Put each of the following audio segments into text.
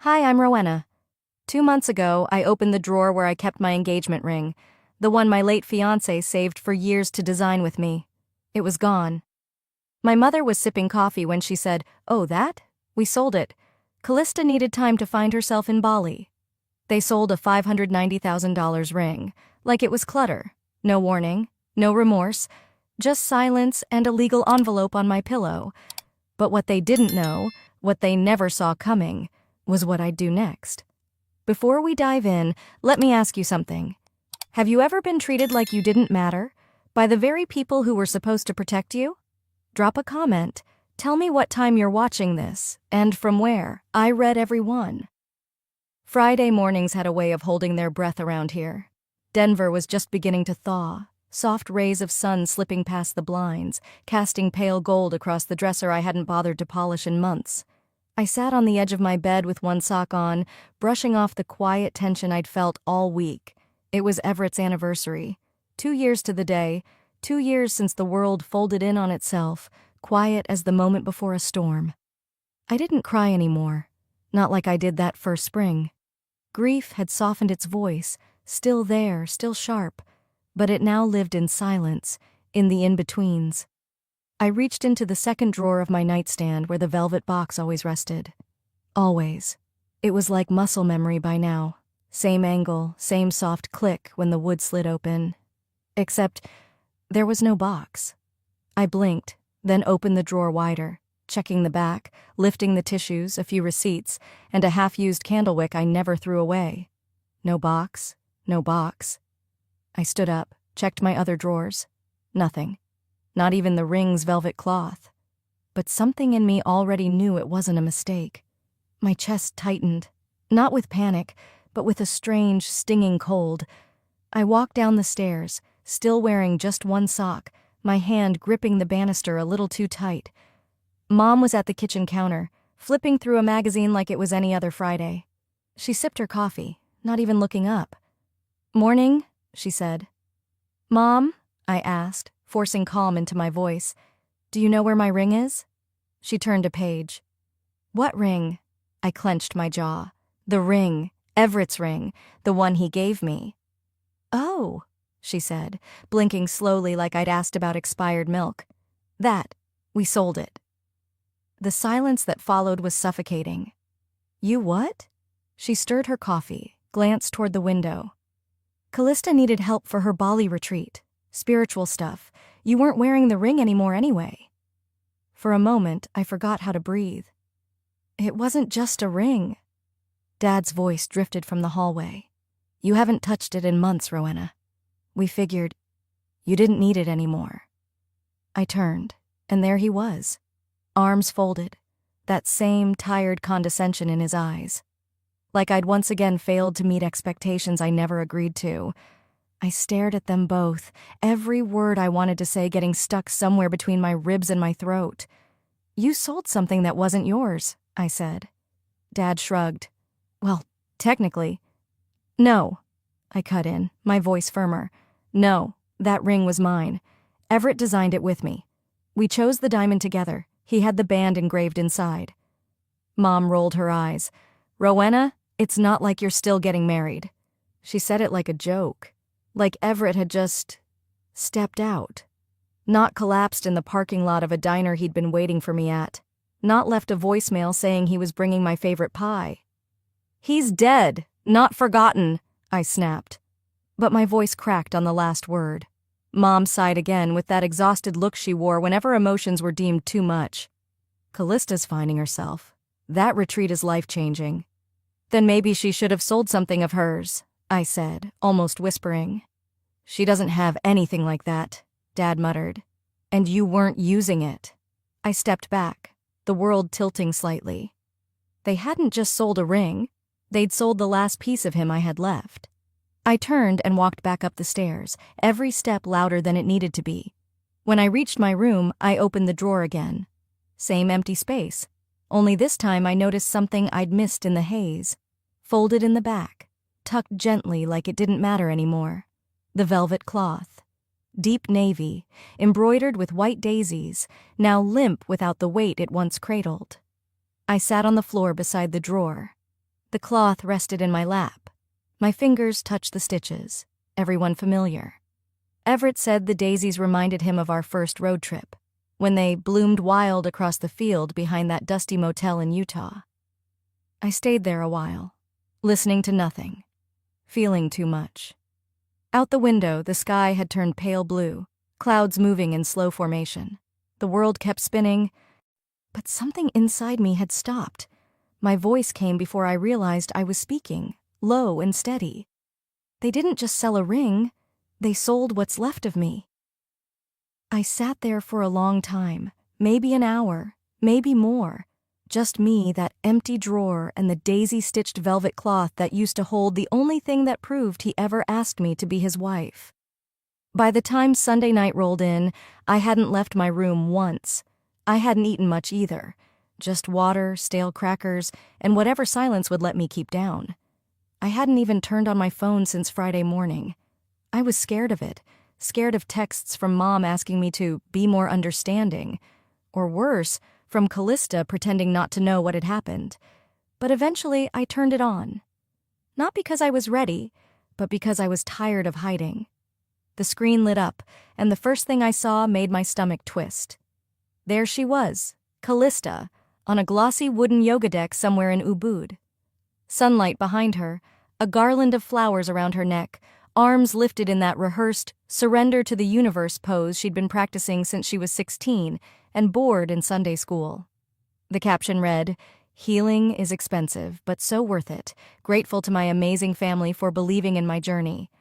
Hi, I'm Rowena. 2 months ago, I opened the drawer where I kept my engagement ring, the one my late fiancé saved for years to design with me. It was gone. My mother was sipping coffee when she said, "Oh, that? We sold it. Callista needed time to find herself in Bali." They sold a $590,000 ring, like it was clutter. No warning, no remorse, just silence and a legal envelope on my pillow. But what they didn't know, what they never saw coming, was what I'd do next. Before we dive in, let me ask you something. Have you ever been treated like you didn't matter by the very people who were supposed to protect you? Drop a comment. Tell me what time you're watching this, and from where. I read every one. Friday mornings had a way of holding their breath around here. Denver was just beginning to thaw, soft rays of sun slipping past the blinds, casting pale gold across the dresser I hadn't bothered to polish in months. I sat on the edge of my bed with one sock on, brushing off the quiet tension I'd felt all week. It was Everett's anniversary. 2 years to the day, 2 years since the world folded in on itself, quiet as the moment before a storm. I didn't cry anymore, not like I did that first spring. Grief had softened its voice, still there, still sharp, but it now lived in silence, in the in-betweens. I reached into the second drawer of my nightstand where the velvet box always rested. Always. It was like muscle memory by now. Same angle, same soft click when the wood slid open. Except, there was no box. I blinked, then opened the drawer wider, checking the back, lifting the tissues, a few receipts, and a half-used candle wick I never threw away. No box, no box. I stood up, checked my other drawers. Nothing. Not even the ring's velvet cloth. But something in me already knew it wasn't a mistake. My chest tightened, not with panic, but with a strange, stinging cold. I walked down the stairs, still wearing just one sock, my hand gripping the banister a little too tight. Mom was at the kitchen counter, flipping through a magazine like it was any other Friday. She sipped her coffee, not even looking up. "Morning," she said. "Mom?" I asked, forcing calm into my voice. "Do you know where my ring is?" She turned a page. "What ring?" I clenched my jaw. "The ring, Everett's ring, the one he gave me." "Oh," she said, blinking slowly like I'd asked about expired milk. "That, we sold it." The silence that followed was suffocating. "You what?" She stirred her coffee, glanced toward the window. "Callista needed help for her Bali retreat. Spiritual stuff. You weren't wearing the ring anymore anyway." For a moment, I forgot how to breathe. "It wasn't just a ring." Dad's voice drifted from the hallway. "You haven't touched it in months, Rowena. We figured you didn't need it anymore." I turned, and there he was. Arms folded, that same tired condescension in his eyes. Like I'd once again failed to meet expectations I never agreed to. I stared at them both, every word I wanted to say getting stuck somewhere between my ribs and my throat. "You sold something that wasn't yours," I said. Dad shrugged. "Well, technically." "No," I cut in, my voice firmer. "No, that ring was mine. Everett designed it with me. We chose the diamond together. He had the band engraved inside." Mom rolled her eyes. "Rowena, it's not like you're still getting married." She said it like a joke. Like Everett had just stepped out. Not collapsed in the parking lot of a diner he'd been waiting for me at. Not left a voicemail saying he was bringing my favorite pie. "He's dead, not forgotten," I snapped. But my voice cracked on the last word. Mom sighed again with that exhausted look she wore whenever emotions were deemed too much. "Callista's finding herself. That retreat is life-changing." "Then maybe she should have sold something of hers," I said, almost whispering. "She doesn't have anything like that," Dad muttered. "And you weren't using it." I stepped back, the world tilting slightly. They hadn't just sold a ring. They'd sold the last piece of him I had left. I turned and walked back up the stairs, every step louder than it needed to be. When I reached my room, I opened the drawer again. Same empty space. Only this time I noticed something I'd missed in the haze. Folded in the back, tucked gently like it didn't matter anymore. The velvet cloth. Deep navy, embroidered with white daisies, now limp without the weight it once cradled. I sat on the floor beside the drawer. The cloth rested in my lap. My fingers touched the stitches, everyone familiar. Everett said the daisies reminded him of our first road trip, when they bloomed wild across the field behind that dusty motel in Utah. I stayed there a while, listening to nothing, feeling too much. Out the window, the sky had turned pale blue, clouds moving in slow formation. The world kept spinning, but something inside me had stopped. My voice came before I realized I was speaking, low and steady. They didn't just sell a ring, they sold what's left of me. I sat there for a long time, maybe an hour, maybe more. Just me, that empty drawer, and the daisy-stitched velvet cloth that used to hold the only thing that proved he ever asked me to be his wife. By the time Sunday night rolled in, I hadn't left my room once. I hadn't eaten much either. Just water, stale crackers, and whatever silence would let me keep down. I hadn't even turned on my phone since Friday morning. I was scared of it, scared of texts from Mom asking me to be more understanding, or worse, from Callista pretending not to know what had happened. But eventually I turned it on. Not because I was ready, but because I was tired of hiding. The screen lit up, and the first thing I saw made my stomach twist. There she was, Callista, on a glossy wooden yoga deck somewhere in Ubud. Sunlight behind her, a garland of flowers around her neck, arms lifted in that rehearsed, surrender to the universe pose she'd been practicing since she was 16 and bored in Sunday school. The caption read, "Healing is expensive, but so worth it. Grateful to my amazing family for believing in my journey."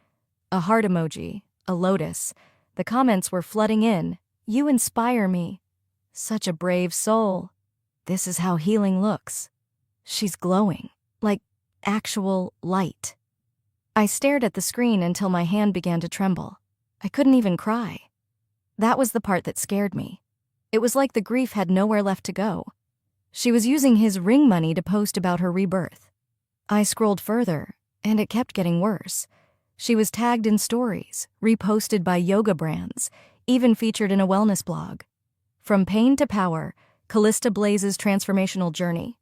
A heart emoji, a lotus. The comments were flooding in. "You inspire me." Such a brave soul. This is how healing looks. She's glowing, like actual light. I stared at the screen until my hand began to tremble. I couldn't even cry. That was the part that scared me. It was like the grief had nowhere left to go. She was using his ring money to post about her rebirth. I scrolled further, and it kept getting worse. She was tagged in stories, reposted by yoga brands, even featured in a wellness blog. From pain to power, Callista Blaze's transformational journey.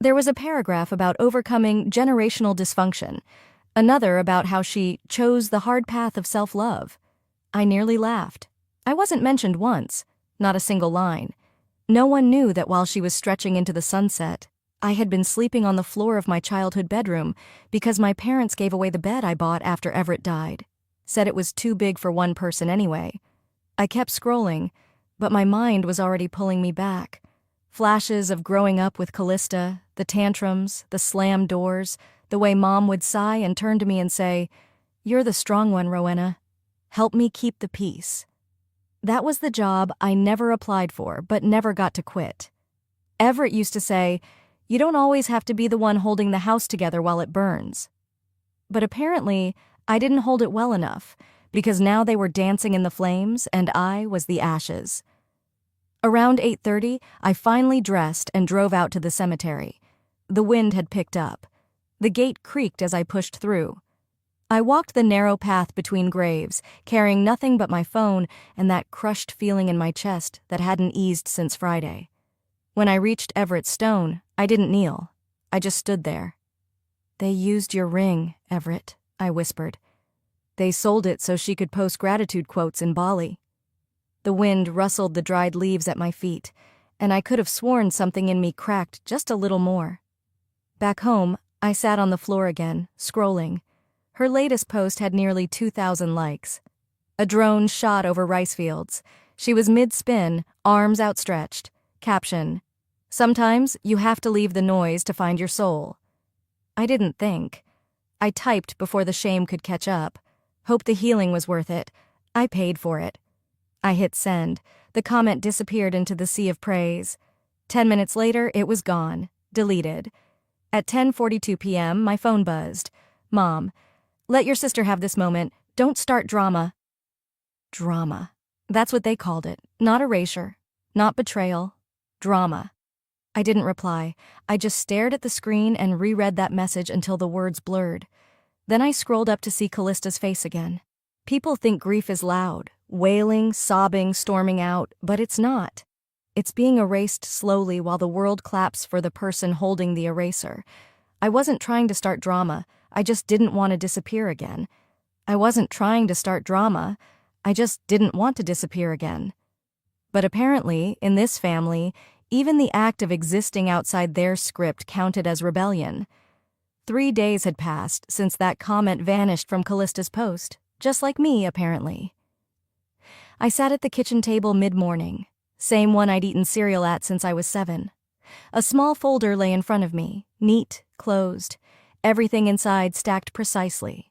There was a paragraph about overcoming generational dysfunction, another about how she chose the hard path of self-love. I nearly laughed. I wasn't mentioned once, not a single line. No one knew that while she was stretching into the sunset, I had been sleeping on the floor of my childhood bedroom because my parents gave away the bed I bought after Everett died. Said it was too big for one person anyway. I kept scrolling, but my mind was already pulling me back. Flashes of growing up with Callista, the tantrums, the slammed doors, the way Mom would sigh and turn to me and say, "You're the strong one, Rowena. Help me keep the peace." That was the job I never applied for but never got to quit. Everett used to say, "You don't always have to be the one holding the house together while it burns." But apparently, I didn't hold it well enough, because now they were dancing in the flames and I was the ashes. Around 8:30, I finally dressed and drove out to the cemetery. The wind had picked up. The gate creaked as I pushed through. I walked the narrow path between graves, carrying nothing but my phone and that crushed feeling in my chest that hadn't eased since Friday. When I reached Everett's stone, I didn't kneel. I just stood there. "They used your ring, Everett," I whispered. "They sold it so she could post gratitude quotes in Bali." The wind rustled the dried leaves at my feet, and I could have sworn something in me cracked just a little more. Back home, I sat on the floor again, scrolling. Her latest post had nearly 2,000 likes. A drone shot over rice fields. She was mid-spin, arms outstretched. Caption, "Sometimes you have to leave the noise to find your soul." I didn't think. I typed before the shame could catch up. Hoped the healing was worth it. I paid for it. I hit send. The comment disappeared into the sea of praise. 10 minutes later, it was gone. Deleted. At 10:42 p.m., my phone buzzed. "Mom, let your sister have this moment. Don't start drama." Drama. That's what they called it. Not erasure. Not betrayal. Drama. I didn't reply. I just stared at the screen and reread that message until the words blurred. Then I scrolled up to see Callista's face again. People think grief is loud, wailing, sobbing, storming out, but it's not. It's being erased slowly while the world claps for the person holding the eraser. I wasn't trying to start drama, I just didn't want to disappear again. I wasn't trying to start drama, I just didn't want to disappear again. But apparently, in this family, even the act of existing outside their script counted as rebellion. 3 days had passed since that comment vanished from Callista's post, just like me, apparently. I sat at the kitchen table mid-morning, same one I'd eaten cereal at since I was 7. A small folder lay in front of me, neat, closed, everything inside stacked precisely.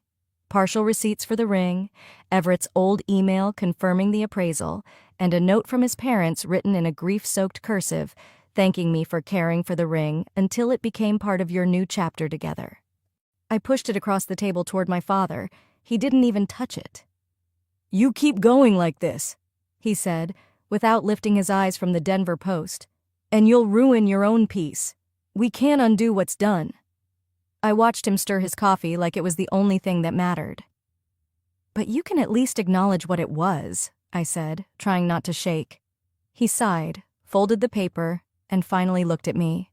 Partial receipts for the ring, Everett's old email confirming the appraisal, and a note from his parents written in a grief-soaked cursive, thanking me for caring for the ring until it became part of your new chapter together. I pushed it across the table toward my father. He didn't even touch it. "You keep going like this," he said, without lifting his eyes from the Denver Post, "and you'll ruin your own peace. We can't undo what's done." I watched him stir his coffee like it was the only thing that mattered. "But you can at least acknowledge what it was," I said, trying not to shake. He sighed, folded the paper, and finally looked at me.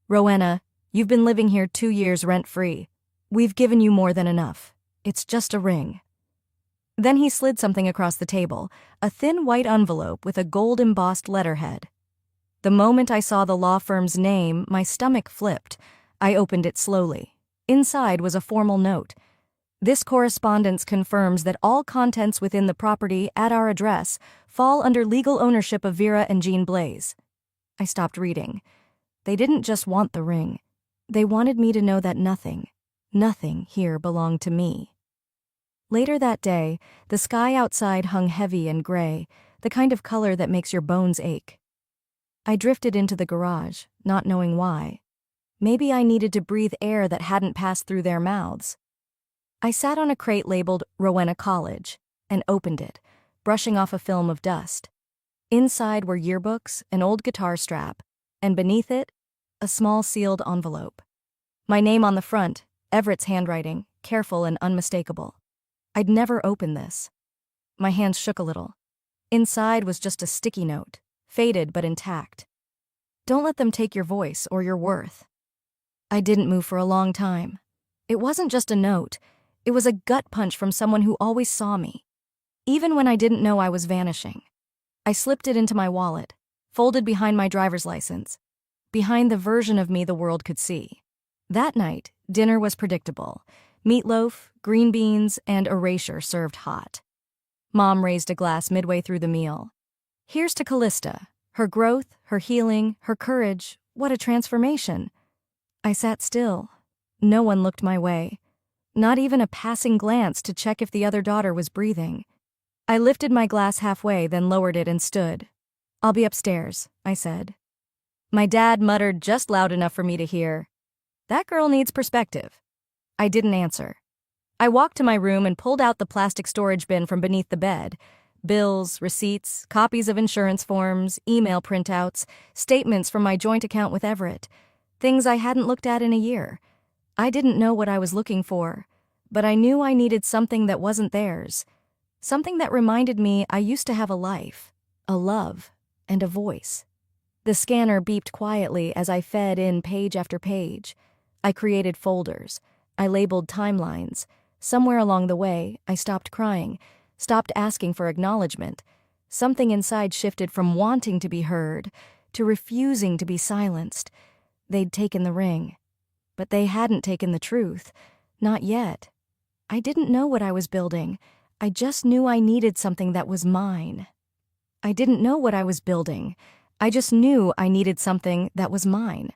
"Rowena, you've been living here 2 years rent-free. We've given you more than enough. It's just a ring." Then he slid something across the table, a thin white envelope with a gold-embossed letterhead. The moment I saw the law firm's name, my stomach flipped. I opened it slowly. Inside was a formal note. "This correspondence confirms that all contents within the property at our address fall under legal ownership of Vera and Jean Blaze." I stopped reading. They didn't just want the ring. They wanted me to know that nothing here belonged to me. Later that day, the sky outside hung heavy and gray, the kind of color that makes your bones ache. I drifted into the garage, not knowing why. Maybe I needed to breathe air that hadn't passed through their mouths. I sat on a crate labeled Rowena College and opened it, brushing off a film of dust. Inside were yearbooks, an old guitar strap, and beneath it, a small sealed envelope. My name on the front, Everett's handwriting, careful and unmistakable. I'd never opened this. My hands shook a little. Inside was just a sticky note, faded but intact. "Don't let them take your voice or your worth." I didn't move for a long time. It wasn't just a note. It was a gut punch from someone who always saw me, even when I didn't know I was vanishing. I slipped it into my wallet, folded behind my driver's license, behind the version of me the world could see. That night, dinner was predictable. Meatloaf, green beans, and erasure served hot. Mom raised a glass midway through the meal. "Here's to Callista. Her growth, her healing, her courage. What a transformation." I sat still. No one looked my way. Not even a passing glance to check if the other daughter was breathing. I lifted my glass halfway, then lowered it and stood. "I'll be upstairs," I said. My dad muttered just loud enough for me to hear, "That girl needs perspective." I didn't answer. I walked to my room and pulled out the plastic storage bin from beneath the bed. Bills, receipts, copies of insurance forms, email printouts, statements from my joint account with Everett. Things I hadn't looked at in a year. I didn't know what I was looking for, but I knew I needed something that wasn't theirs. Something that reminded me I used to have a life, a love, and a voice. The scanner beeped quietly as I fed in page after page. I created folders. I labeled timelines. Somewhere along the way, I stopped crying, stopped asking for acknowledgement. Something inside shifted from wanting to be heard to refusing to be silenced. They'd taken the ring, but they hadn't taken the truth. Not yet. I didn't know what I was building. I just knew I needed something that was mine. I didn't know what I was building. I just knew I needed something that was mine.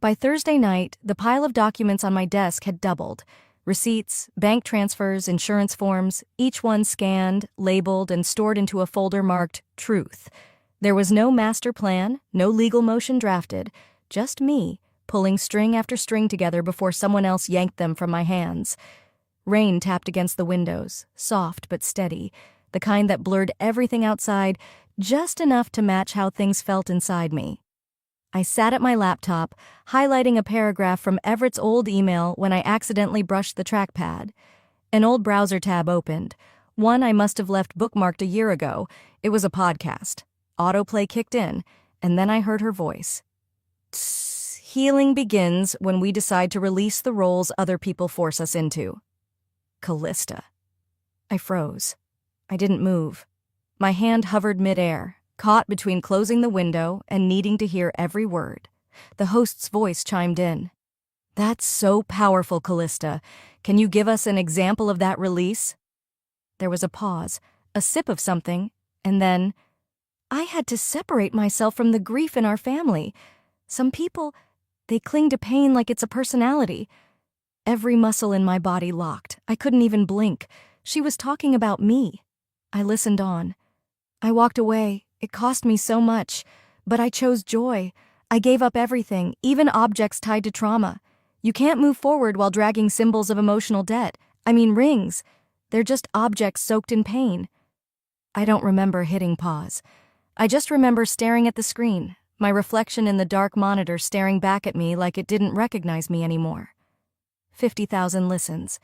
By Thursday night, the pile of documents on my desk had doubled. Receipts, bank transfers, insurance forms, each one scanned, labeled, and stored into a folder marked Truth. There was no master plan, no legal motion drafted, just me, pulling string after string together before someone else yanked them from my hands. Rain tapped against the windows, soft but steady, the kind that blurred everything outside just enough to match how things felt inside me. I sat at my laptop, highlighting a paragraph from Everett's old email when I accidentally brushed the trackpad. An old browser tab opened, one I must have left bookmarked a year ago. It was a podcast. Autoplay kicked in, and then I heard her voice. "Tss," Healing begins when we decide to release the roles other people force us into. Callista. I froze. I didn't move. My hand hovered midair, caught between closing the window and needing to hear every word. The host's voice chimed in. That's so powerful, Callista. Can you give us an example of that release? There was a pause, a sip of something, and then, I had to separate myself from the grief in our family. Some people, they cling to pain like it's a personality. Every muscle in my body locked. I couldn't even blink. She was talking about me. I listened on. I walked away. It cost me so much. But I chose joy. I gave up everything, even objects tied to trauma. You can't move forward while dragging symbols of emotional debt. I mean rings. They're just objects soaked in pain. I don't remember hitting pause. I just remember staring at the screen, my reflection in the dark monitor staring back at me like it didn't recognize me anymore. 50,000 listens.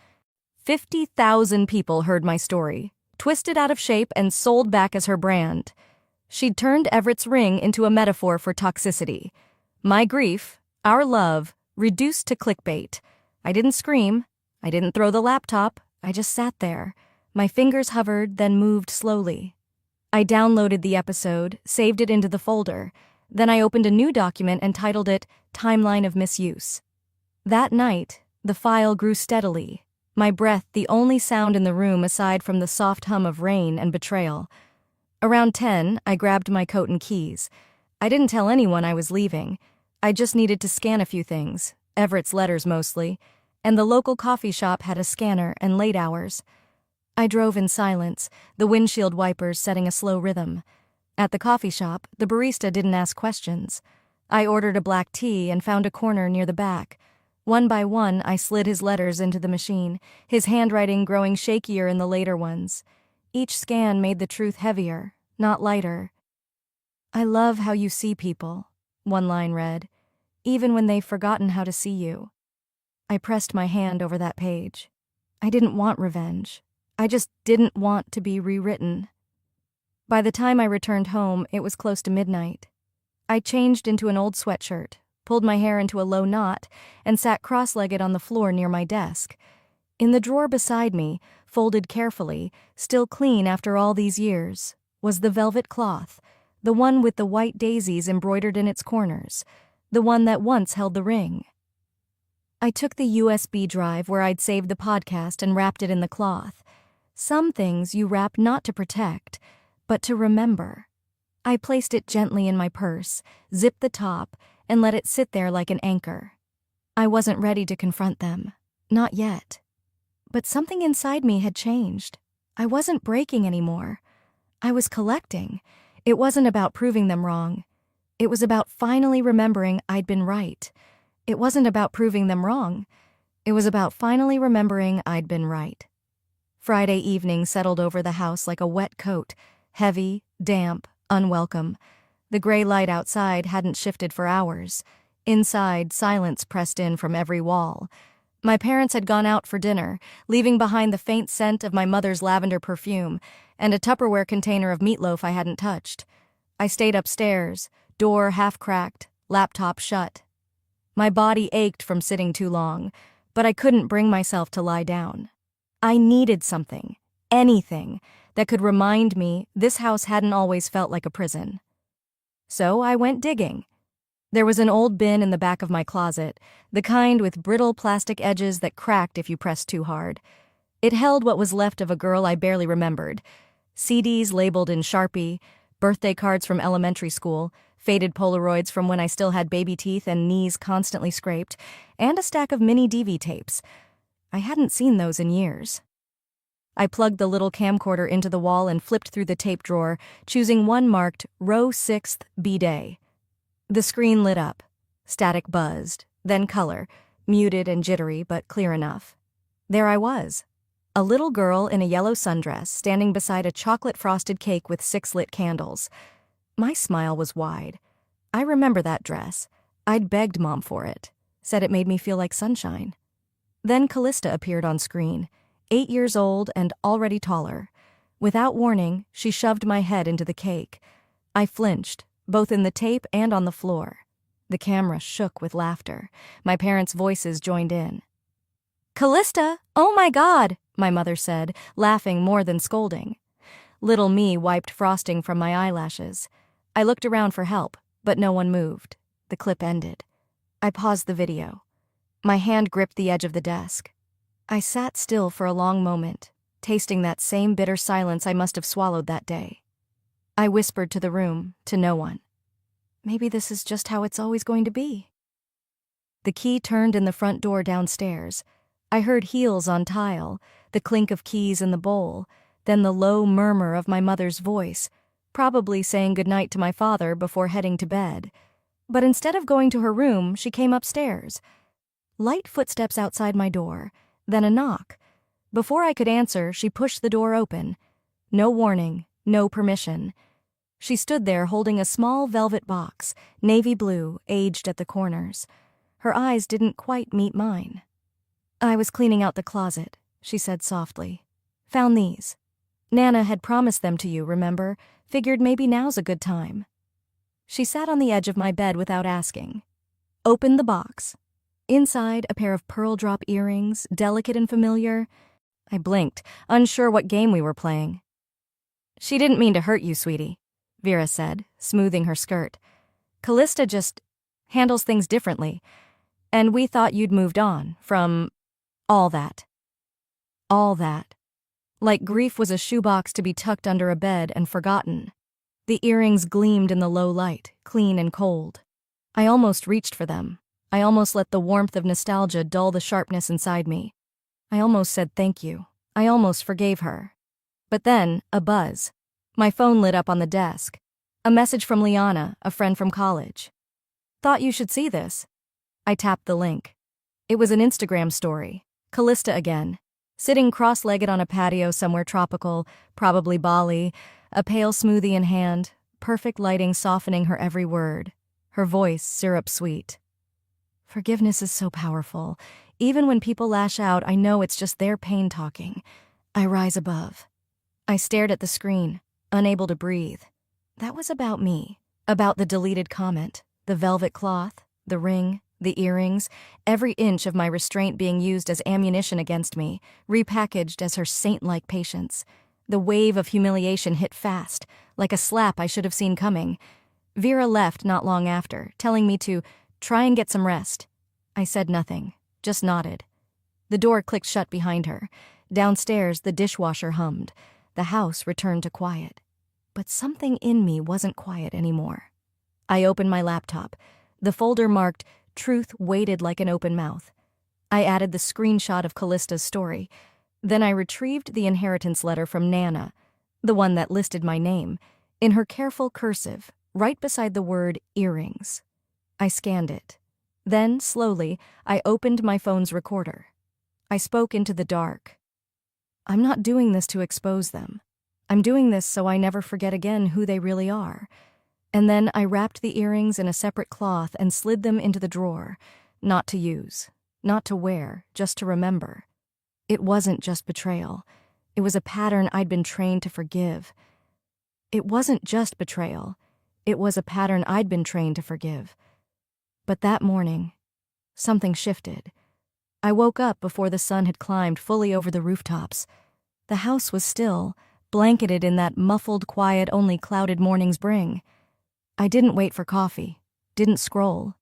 50,000 people heard my story, twisted out of shape and sold back as her brand. She'd turned Everett's ring into a metaphor for toxicity. My grief, our love, reduced to clickbait. I didn't scream. I didn't throw the laptop. I just sat there. My fingers hovered, then moved slowly. I downloaded the episode, saved it into the folder. Then I opened a new document and titled it Timeline of Misuse. That night, the file grew steadily, my breath the only sound in the room aside from the soft hum of rain and betrayal. Around 10, I grabbed my coat and keys. I didn't tell anyone I was leaving. I just needed to scan a few things, Everett's letters mostly, and the local coffee shop had a scanner and late hours. I drove in silence, the windshield wipers setting a slow rhythm. At the coffee shop, the barista didn't ask questions. I ordered a black tea and found a corner near the back. One by one, I slid his letters into the machine, his handwriting growing shakier in the later ones. Each scan made the truth heavier, not lighter. I love how you see people, one line read, even when they've forgotten how to see you. I pressed my hand over that page. I didn't want revenge. I just didn't want to be rewritten. By the time I returned home, it was close to midnight. I changed into an old sweatshirt, pulled my hair into a low knot, and sat cross-legged on the floor near my desk. In the drawer beside me, folded carefully, still clean after all these years, was the velvet cloth, the one with the white daisies embroidered in its corners, the one that once held the ring. I took the USB drive where I'd saved the podcast and wrapped it in the cloth. Some things you wrap not to protect, but to remember. I placed it gently in my purse, zipped the top, and let it sit there like an anchor. I wasn't ready to confront them. Not yet. But something inside me had changed. I wasn't breaking anymore. I was collecting. It wasn't about proving them wrong. It was about finally remembering I'd been right. It wasn't about proving them wrong. It was about finally remembering I'd been right. Friday evening settled over the house like a wet coat, heavy, damp, unwelcome. The gray light outside hadn't shifted for hours. Inside, silence pressed in from every wall. My parents had gone out for dinner, leaving behind the faint scent of my mother's lavender perfume and a Tupperware container of meatloaf I hadn't touched. I stayed upstairs, door half cracked, laptop shut. My body ached from sitting too long, but I couldn't bring myself to lie down. I needed something, anything, that could remind me this house hadn't always felt like a prison. So I went digging. There was an old bin in the back of my closet, the kind with brittle plastic edges that cracked if you pressed too hard. It held what was left of a girl I barely remembered. CDs labeled in Sharpie, birthday cards from elementary school, faded Polaroids from when I still had baby teeth and knees constantly scraped, and a stack of mini DV tapes. I hadn't seen those in years. I plugged the little camcorder into the wall and flipped through the tape drawer, choosing one marked Row 6th B-Day. The screen lit up. Static buzzed, then color, muted and jittery but clear enough. There I was, a little girl in a yellow sundress standing beside a chocolate-frosted cake with 6 lit candles. My smile was wide. I remember that dress. I'd begged Mom for it, said it made me feel like sunshine. Then Callista appeared on screen, 8 years old and already taller. Without warning, she shoved my head into the cake. I flinched, both in the tape and on the floor. The camera shook with laughter. My parents' voices joined in. "Callista! Oh my God!" my mother said, laughing more than scolding. Little me wiped frosting from my eyelashes. I looked around for help, but no one moved. The clip ended. I paused the video. My hand gripped the edge of the desk. I sat still for a long moment, tasting that same bitter silence I must have swallowed that day. I whispered to the room, to no one. Maybe this is just how it's always going to be. The key turned in the front door downstairs. I heard heels on tile, the clink of keys in the bowl, then the low murmur of my mother's voice, probably saying goodnight to my father before heading to bed. But instead of going to her room, she came upstairs. Light footsteps outside my door, then a knock. Before I could answer, she pushed the door open. No warning, no permission. She stood there holding a small velvet box, navy blue, aged at the corners. Her eyes didn't quite meet mine. "I was cleaning out the closet," she said softly. "Found these. Nana had promised them to you, remember? Figured maybe now's a good time." She sat on the edge of my bed without asking. Opened the box. Inside, a pair of pearl drop earrings, delicate and familiar. I blinked, unsure what game we were playing. "She didn't mean to hurt you, sweetie," Vera said, smoothing her skirt. "Callista just handles things differently, and we thought you'd moved on from all that." All that. Like grief was a shoebox to be tucked under a bed and forgotten. The earrings gleamed in the low light, clean and cold. I almost reached for them. I almost let the warmth of nostalgia dull the sharpness inside me. I almost said thank you. I almost forgave her. But then, a buzz. My phone lit up on the desk. A message from Liana, a friend from college. "Thought you should see this." I tapped the link. It was an Instagram story. Callista again. Sitting cross-legged on a patio somewhere tropical, probably Bali, a pale smoothie in hand, perfect lighting softening her every word. Her voice syrup-sweet. Forgiveness is so powerful. Even when people lash out, I know it's just their pain talking. I rise above. I stared at the screen, unable to breathe. That was about me. About the deleted comment, the velvet cloth, the ring, the earrings, every inch of my restraint being used as ammunition against me, repackaged as her saint-like patience. The wave of humiliation hit fast, like a slap I should have seen coming. Vera left not long after, telling me to try and get some rest. I said nothing, just nodded. The door clicked shut behind her. Downstairs, the dishwasher hummed. The house returned to quiet. But something in me wasn't quiet anymore. I opened my laptop. The folder marked "Truth waited like an open mouth." I added the screenshot of Callista's story. Then I retrieved the inheritance letter from Nana, the one that listed my name, in her careful cursive, right beside the word earrings. I scanned it. Then, slowly, I opened my phone's recorder. I spoke into the dark. "I'm not doing this to expose them. I'm doing this so I never forget again who they really are." And then I wrapped the earrings in a separate cloth and slid them into the drawer, not to use, not to wear, just to remember. It wasn't just betrayal. It was a pattern I'd been trained to forgive. It wasn't just betrayal. It was a pattern I'd been trained to forgive. But that morning, something shifted. I woke up before the sun had climbed fully over the rooftops. The house was still, blanketed in that muffled quiet only clouded mornings bring. I didn't wait for coffee, didn't scroll.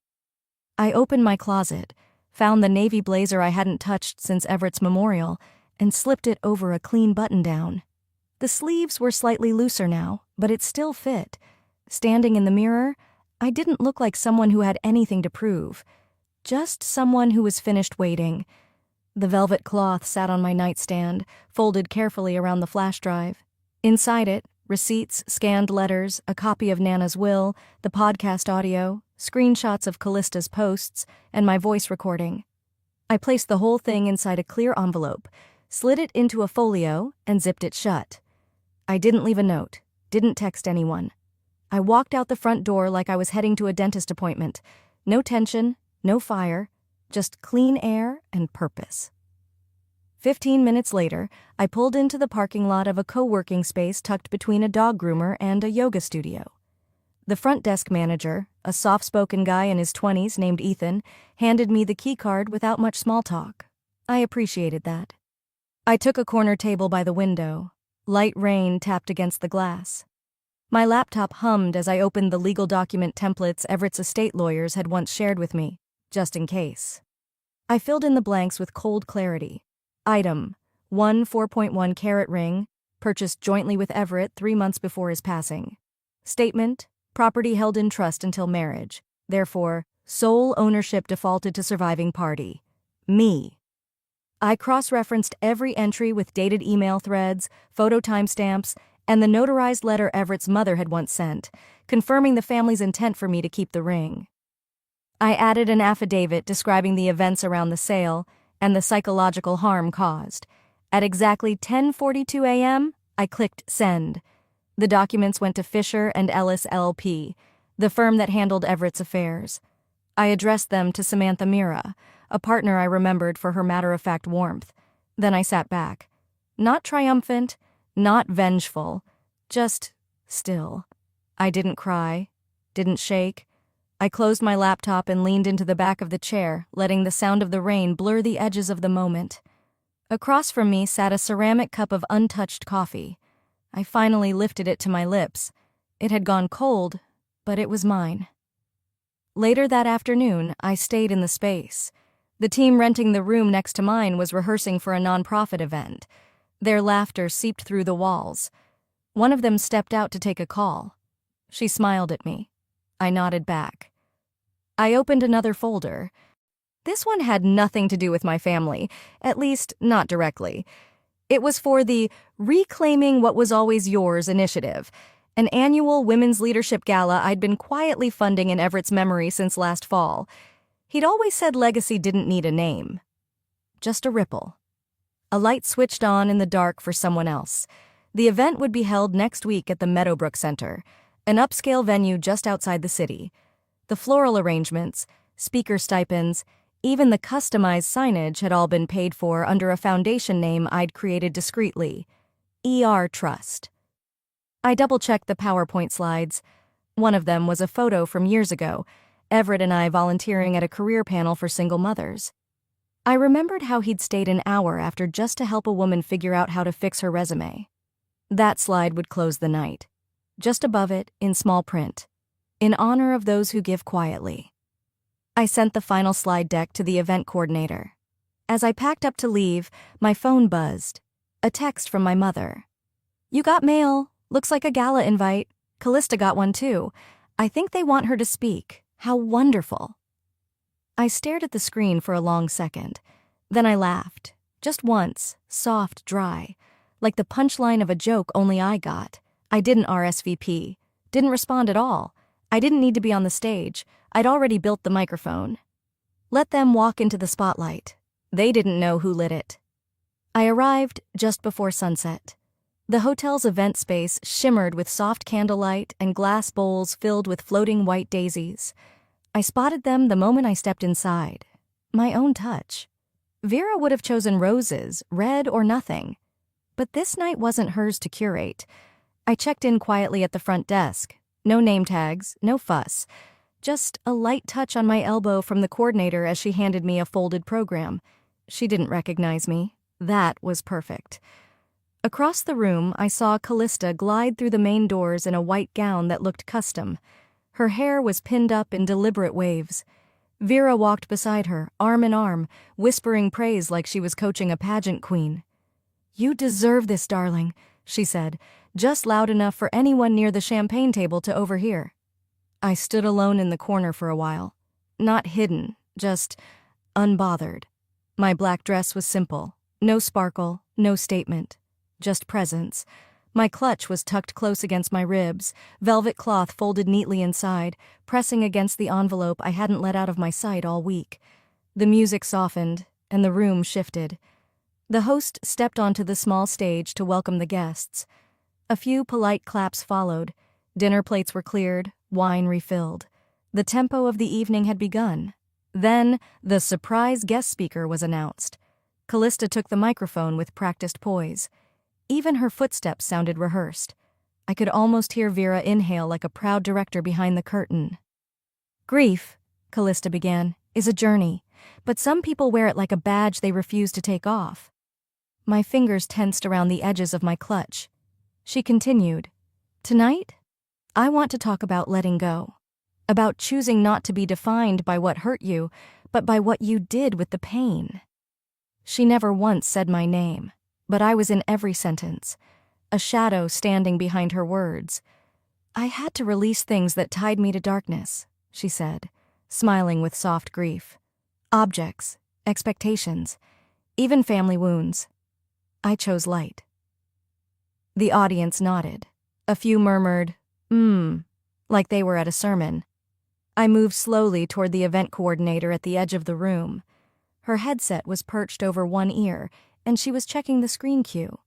I opened my closet, found the navy blazer I hadn't touched since Everett's memorial, and slipped it over a clean button-down. The sleeves were slightly looser now, but it still fit. Standing in the mirror, I didn't look like someone who had anything to prove, just someone who was finished waiting. The velvet cloth sat on my nightstand, folded carefully around the flash drive. Inside it, receipts, scanned letters, a copy of Nana's will, the podcast audio, screenshots of Callista's posts, and my voice recording. I placed the whole thing inside a clear envelope, slid it into a folio, and zipped it shut. I didn't leave a note, didn't text anyone. I walked out the front door like I was heading to a dentist appointment. No tension, no fire, just clean air and purpose. 15 minutes later, I pulled into the parking lot of a co-working space tucked between a dog groomer and a yoga studio. The front desk manager, a soft-spoken guy in his 20s named Ethan, handed me the keycard without much small talk. I appreciated that. I took a corner table by the window. Light rain tapped against the glass. My laptop hummed as I opened the legal document templates Everett's estate lawyers had once shared with me, just in case. I filled in the blanks with cold clarity. Item: 1 4.1 carat ring, purchased jointly with Everett 3 months before his passing. Statement: property held in trust until marriage. Therefore, sole ownership defaulted to surviving party. Me. I cross-referenced every entry with dated email threads, photo timestamps, and the notarized letter Everett's mother had once sent, confirming the family's intent for me to keep the ring. I added an affidavit describing the events around the sale and the psychological harm caused. At exactly 10:42 a.m., I clicked send. The documents went to Fisher and Ellis LP, the firm that handled Everett's affairs. I addressed them to Samantha Mira, a partner I remembered for her matter-of-fact warmth. Then I sat back. Not triumphant, not vengeful, just still. I didn't cry, didn't shake. I closed my laptop and leaned into the back of the chair, letting the sound of the rain blur the edges of the moment. Across from me sat a ceramic cup of untouched coffee. I finally lifted it to my lips. It had gone cold, but it was mine. Later that afternoon, I stayed in the space. The team renting the room next to mine was rehearsing for a nonprofit event. Their laughter seeped through the walls. One of them stepped out to take a call. She smiled at me. I nodded back. I opened another folder. This one had nothing to do with my family, at least not directly. It was for the Reclaiming What Was Always Yours initiative, an annual women's leadership gala I'd been quietly funding in Everett's memory since last fall. He'd always said legacy didn't need a name. Just a ripple. A light switched on in the dark for someone else. The event would be held next week at the Meadowbrook Center, an upscale venue just outside the city. The floral arrangements, speaker stipends, even the customized signage had all been paid for under a foundation name I'd created discreetly, ER Trust. I double-checked the PowerPoint slides. One of them was a photo from years ago, Everett and I volunteering at a career panel for single mothers. I remembered how he'd stayed an hour after just to help a woman figure out how to fix her resume. That slide would close the night. Just above it, in small print, in honor of those who give quietly. I sent the final slide deck to the event coordinator. As I packed up to leave, my phone buzzed. A text from my mother. "You got mail. Looks like a gala invite. Callista got one too. I think they want her to speak. How wonderful." I stared at the screen for a long second. Then I laughed. Just once, soft, dry. Like the punchline of a joke only I got. I didn't RSVP. Didn't respond at all. I didn't need to be on the stage. I'd already built the microphone. Let them walk into the spotlight. They didn't know who lit it. I arrived just before sunset. The hotel's event space shimmered with soft candlelight and glass bowls filled with floating white daisies. I spotted them the moment I stepped inside. My own touch. Vera would have chosen roses, red or nothing. But this night wasn't hers to curate. I checked in quietly at the front desk. No name tags, no fuss. Just a light touch on my elbow from the coordinator as she handed me a folded program. She didn't recognize me. That was perfect. Across the room, I saw Callista glide through the main doors in a white gown that looked custom. Her hair was pinned up in deliberate waves. Vera walked beside her, arm in arm, whispering praise like she was coaching a pageant queen. "You deserve this, darling," she said, just loud enough for anyone near the champagne table to overhear. I stood alone in the corner for a while. Not hidden, just unbothered. My black dress was simple. No sparkle, no statement. Just presence. My clutch was tucked close against my ribs, velvet cloth folded neatly inside, pressing against the envelope I hadn't let out of my sight all week. The music softened, and the room shifted. The host stepped onto the small stage to welcome the guests. A few polite claps followed. Dinner plates were cleared, wine refilled. The tempo of the evening had begun. Then, the surprise guest speaker was announced. Callista took the microphone with practiced poise. Even her footsteps sounded rehearsed. I could almost hear Vera inhale like a proud director behind the curtain. Grief, Callista began, is a journey, but some people wear it like a badge they refuse to take off. My fingers tensed around the edges of my clutch. She continued, "Tonight, I want to talk about letting go. About choosing not to be defined by what hurt you, but by what you did with the pain." She never once said my name, but I was in every sentence, a shadow standing behind her words. "I had to release things that tied me to darkness," she said, smiling with soft grief. "Objects, expectations, even family wounds. I chose light." The audience nodded. A few murmured, like they were at a sermon. I moved slowly toward the event coordinator at the edge of the room. Her headset was perched over one ear, and she was checking the screen cue.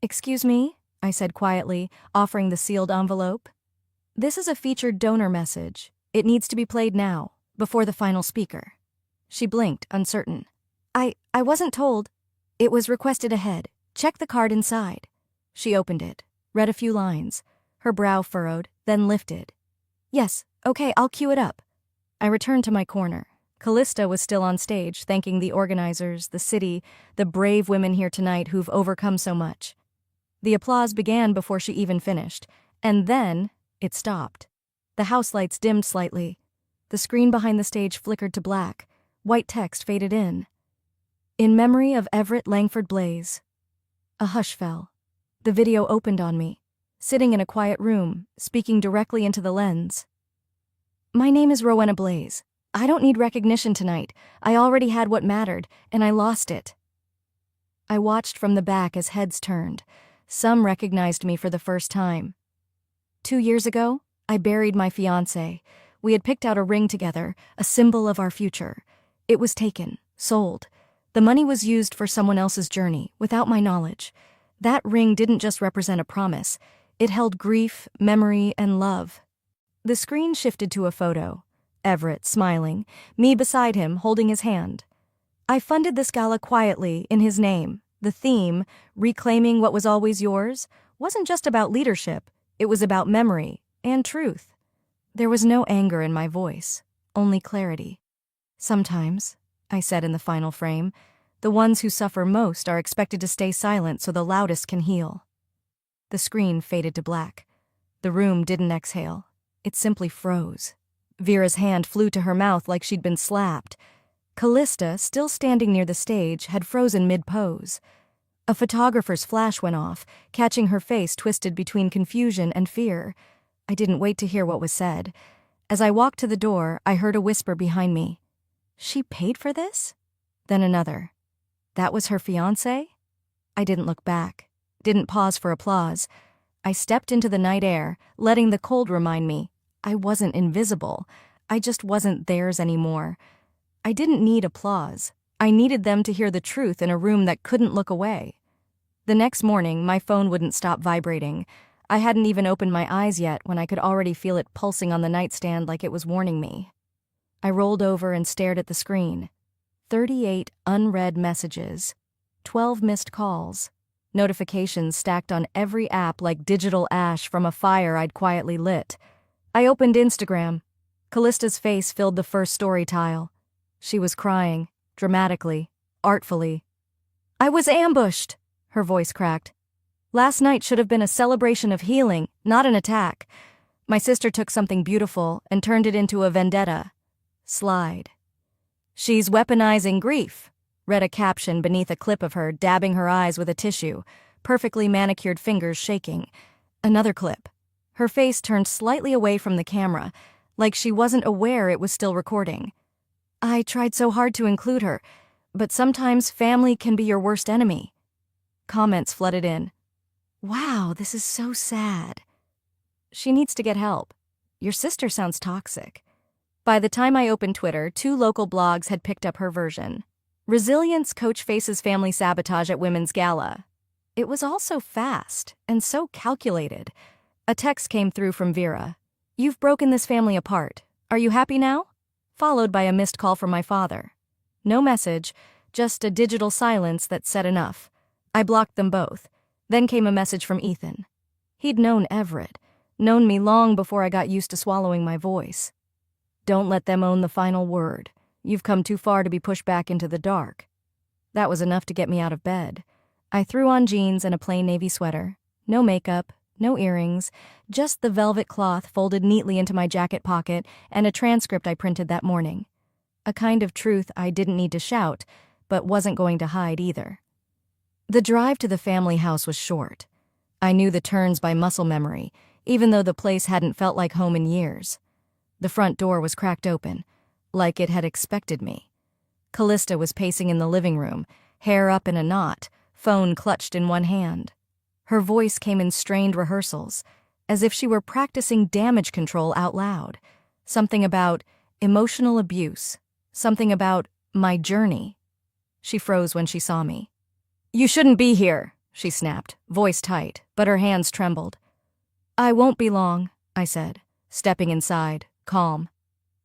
"Excuse me," I said quietly, offering the sealed envelope. "This is a featured donor message. It needs to be played now, before the final speaker." She blinked, uncertain. I wasn't told. It was requested ahead. Check the card inside." She opened it, read a few lines. Her brow furrowed, then lifted. "Yes, okay, I'll cue it up." I returned to my corner. Callista was still on stage, thanking the organizers, the city, the brave women here tonight who've overcome so much. The applause began before she even finished, and then it stopped. The house lights dimmed slightly. The screen behind the stage flickered to black. White text faded in. "In memory of Everett Langford Blaze." A hush fell. The video opened on me, sitting in a quiet room, speaking directly into the lens. "My name is Rowena Blaze. I don't need recognition tonight. I already had what mattered, and I lost it." I watched from the back as heads turned. Some recognized me for the first time. 2 years ago, I buried my fiancé. We had picked out a ring together, a symbol of our future. It was taken, sold. The money was used for someone else's journey, without my knowledge. That ring didn't just represent a promise. It held grief, memory, and love. The screen shifted to a photo. Everett, smiling, me beside him, holding his hand. "I funded this gala quietly, in his name. The theme, reclaiming what was always yours, wasn't just about leadership. It was about memory and truth." There was no anger in my voice, only clarity. "Sometimes," I said in the final frame, "the ones who suffer most are expected to stay silent so the loudest can heal." The screen faded to black. The room didn't exhale. It simply froze. Vera's hand flew to her mouth like she'd been slapped. Callista, still standing near the stage, had frozen mid-pose. A photographer's flash went off, catching her face twisted between confusion and fear. I didn't wait to hear what was said. As I walked to the door, I heard a whisper behind me. "She paid for this?" Then another. "That was her fiancé?" I didn't look back, didn't pause for applause. I stepped into the night air, letting the cold remind me I wasn't invisible. I just wasn't theirs anymore. I didn't need applause. I needed them to hear the truth in a room that couldn't look away. The next morning, my phone wouldn't stop vibrating. I hadn't even opened my eyes yet when I could already feel it pulsing on the nightstand like it was warning me. I rolled over and stared at the screen. 38 unread messages. 12 missed calls. Notifications stacked on every app like digital ash from a fire I'd quietly lit. I opened Instagram. Callista's face filled the first story tile. She was crying, dramatically, artfully. "I was ambushed," her voice cracked. "Last night should have been a celebration of healing, not an attack. My sister took something beautiful and turned it into a vendetta. Slide. She's weaponizing grief," read a caption beneath a clip of her dabbing her eyes with a tissue, perfectly manicured fingers shaking. Another clip. Her face turned slightly away from the camera, like she wasn't aware it was still recording. "I tried so hard to include her, but sometimes family can be your worst enemy." Comments flooded in. "Wow, this is so sad." "She needs to get help." "Your sister sounds toxic." By the time I opened Twitter, 2 local blogs had picked up her version. "Resilience coach faces family sabotage at women's gala." It was all so fast and so calculated. A text came through from Vera. "You've broken this family apart. Are you happy now?" Followed by a missed call from my father. No message, just a digital silence that said enough. I blocked them both. Then came a message from Ethan. He'd known Everett, known me long before I got used to swallowing my voice. Don't let them own the final word. You've come too far to be pushed back into the dark. That was enough to get me out of bed. I threw on jeans and a plain navy sweater. No makeup, no earrings, just the velvet cloth folded neatly into my jacket pocket and a transcript I printed that morning. A kind of truth I didn't need to shout, but wasn't going to hide either. The drive to the family house was short. I knew the turns by muscle memory, even though the place hadn't felt like home in years. The front door was cracked open, like it had expected me. Callista was pacing in the living room, hair up in a knot, phone clutched in one hand. Her voice came in strained rehearsals, as if she were practicing damage control out loud. Something about emotional abuse, something about my journey. She froze when she saw me. "You shouldn't be here," she snapped, voice tight, but her hands trembled. "I won't be long," I said, stepping inside, calm.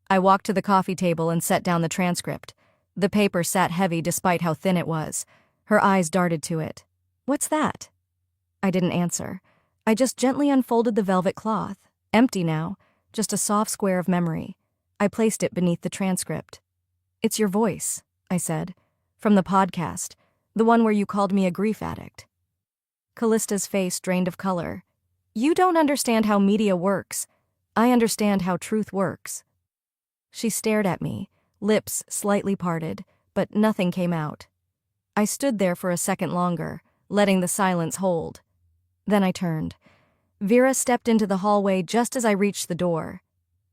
I walked to the coffee table and set down the transcript. The paper sat heavy despite how thin it was. Her eyes darted to it. "What's that?" I didn't answer. I just gently unfolded the velvet cloth, empty now, just a soft square of memory. I placed it beneath the transcript. "It's your voice," I said, "from the podcast, the one where you called me a grief addict." Callista's face drained of color. "You don't understand how media works. I understand how truth works." She stared at me, lips slightly parted, but nothing came out. I stood there for a second longer, letting the silence hold. Then I turned. Vera stepped into the hallway just as I reached the door.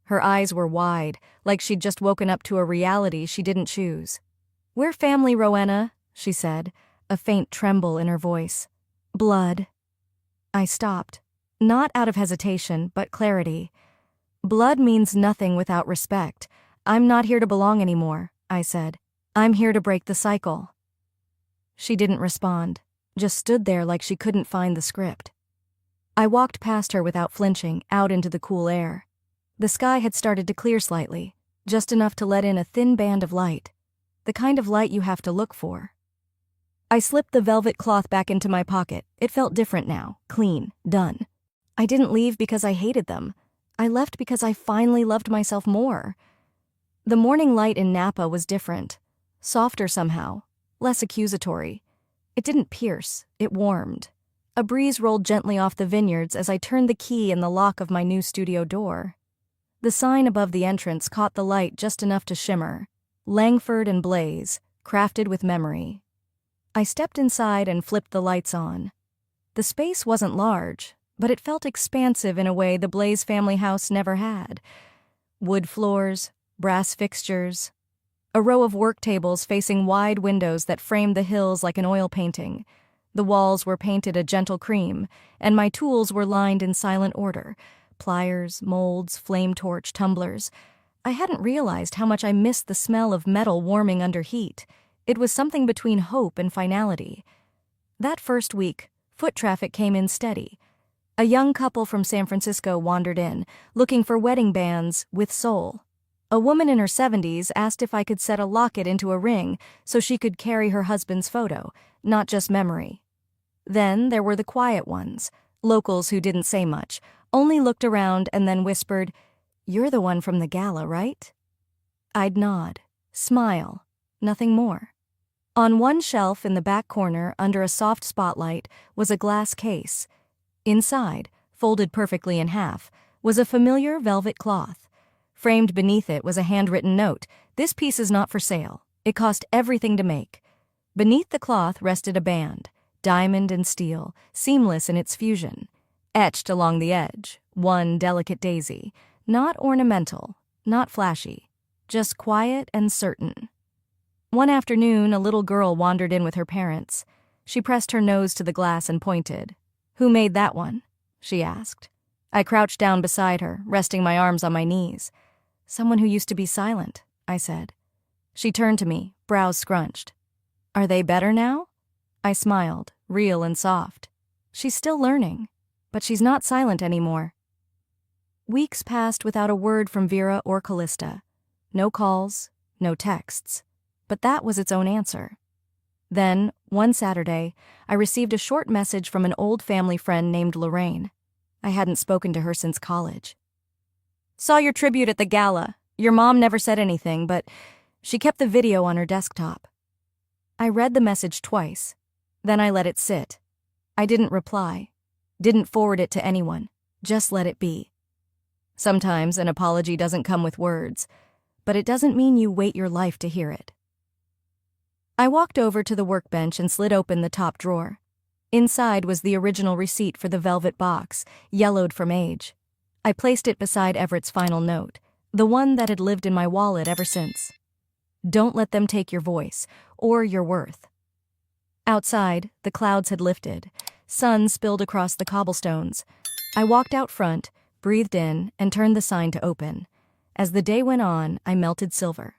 Her eyes were wide, like she'd just woken up to a reality she didn't choose. "We're family, Rowena," she said, a faint tremble in her voice. "Blood." I stopped, not out of hesitation, but clarity. "Blood means nothing without respect. I'm not here to belong anymore," I said. "I'm here to break the cycle." She didn't respond, just stood there like she couldn't find the script. I walked past her without flinching, out into the cool air. The sky had started to clear slightly, just enough to let in a thin band of light, the kind of light you have to look for. I slipped the velvet cloth back into my pocket. It felt different now, clean, done. I didn't leave because I hated them. I left because I finally loved myself more. The morning light in Napa was different, softer somehow, less accusatory. It didn't pierce, it warmed. A breeze rolled gently off the vineyards as I turned the key in the lock of my new studio door. The sign above the entrance caught the light just enough to shimmer. Langford and Blaze, crafted with memory. I stepped inside and flipped the lights on. The space wasn't large, but it felt expansive in a way the Blaze family house never had. Wood floors, brass fixtures, a row of work tables facing wide windows that framed the hills like an oil painting. The walls were painted a gentle cream, and my tools were lined in silent order. Pliers, molds, flame torch, tumblers. I hadn't realized how much I missed the smell of metal warming under heat. It was something between hope and finality. That first week, foot traffic came in steady. A young couple from San Francisco wandered in, looking for wedding bands with soul. A woman in her 70s asked if I could set a locket into a ring so she could carry her husband's photo, not just memory. Then there were the quiet ones, locals who didn't say much, only looked around and then whispered, "You're the one from the gala, right?" I'd nod, smile, nothing more. On one shelf in the back corner, under a soft spotlight, was a glass case. Inside, folded perfectly in half, was a familiar velvet cloth. Framed beneath it was a handwritten note, "This piece is not for sale. It cost everything to make." Beneath the cloth rested a band, diamond and steel, seamless in its fusion. Etched along the edge, one delicate daisy, not ornamental, not flashy, just quiet and certain. One afternoon, a little girl wandered in with her parents. She pressed her nose to the glass and pointed. "Who made that one?" she asked. I crouched down beside her, resting my arms on my knees. "Someone who used to be silent," I said. She turned to me, brows scrunched. "Are they better now?" I smiled, real and soft. "She's still learning, but she's not silent anymore." Weeks passed without a word from Vera or Callista. No calls, no texts. But that was its own answer. Then, one Saturday, I received a short message from an old family friend named Lorraine. I hadn't spoken to her since college. "Saw your tribute at the gala. Your mom never said anything, but she kept the video on her desktop. I read the message twice. Then I let it sit. I didn't reply. Didn't forward it to anyone. Just let it be. Sometimes an apology doesn't come with words, but it doesn't mean you wait your life to hear it. I walked over to the workbench and slid open the top drawer. Inside was the original receipt for the velvet box, yellowed from age. I placed it beside Everett's final note, the one that had lived in my wallet ever since. Don't let them take your voice, or your worth. Outside, the clouds had lifted. Sun spilled across the cobblestones. I walked out front, breathed in, and turned the sign to open. As the day went on, I melted silver.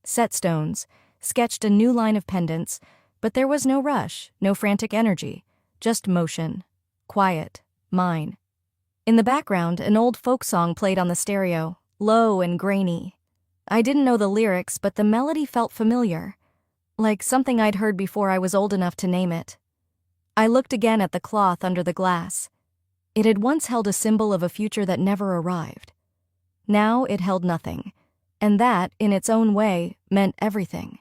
Set stones, sketched a new line of pendants, but there was no rush, no frantic energy, just motion. Quiet, mine. In the background, an old folk song played on the stereo, low and grainy. I didn't know the lyrics, but the melody felt familiar, like something I'd heard before I was old enough to name it. I looked again at the cloth under the glass. It had once held a symbol of a future that never arrived. Now it held nothing, and that, in its own way, meant everything.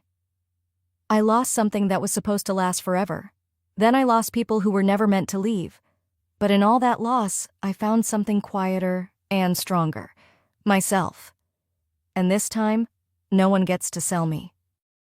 I lost something that was supposed to last forever. Then I lost people who were never meant to leave. But in all that loss, I found something quieter and stronger. Myself. And this time, no one gets to sell me.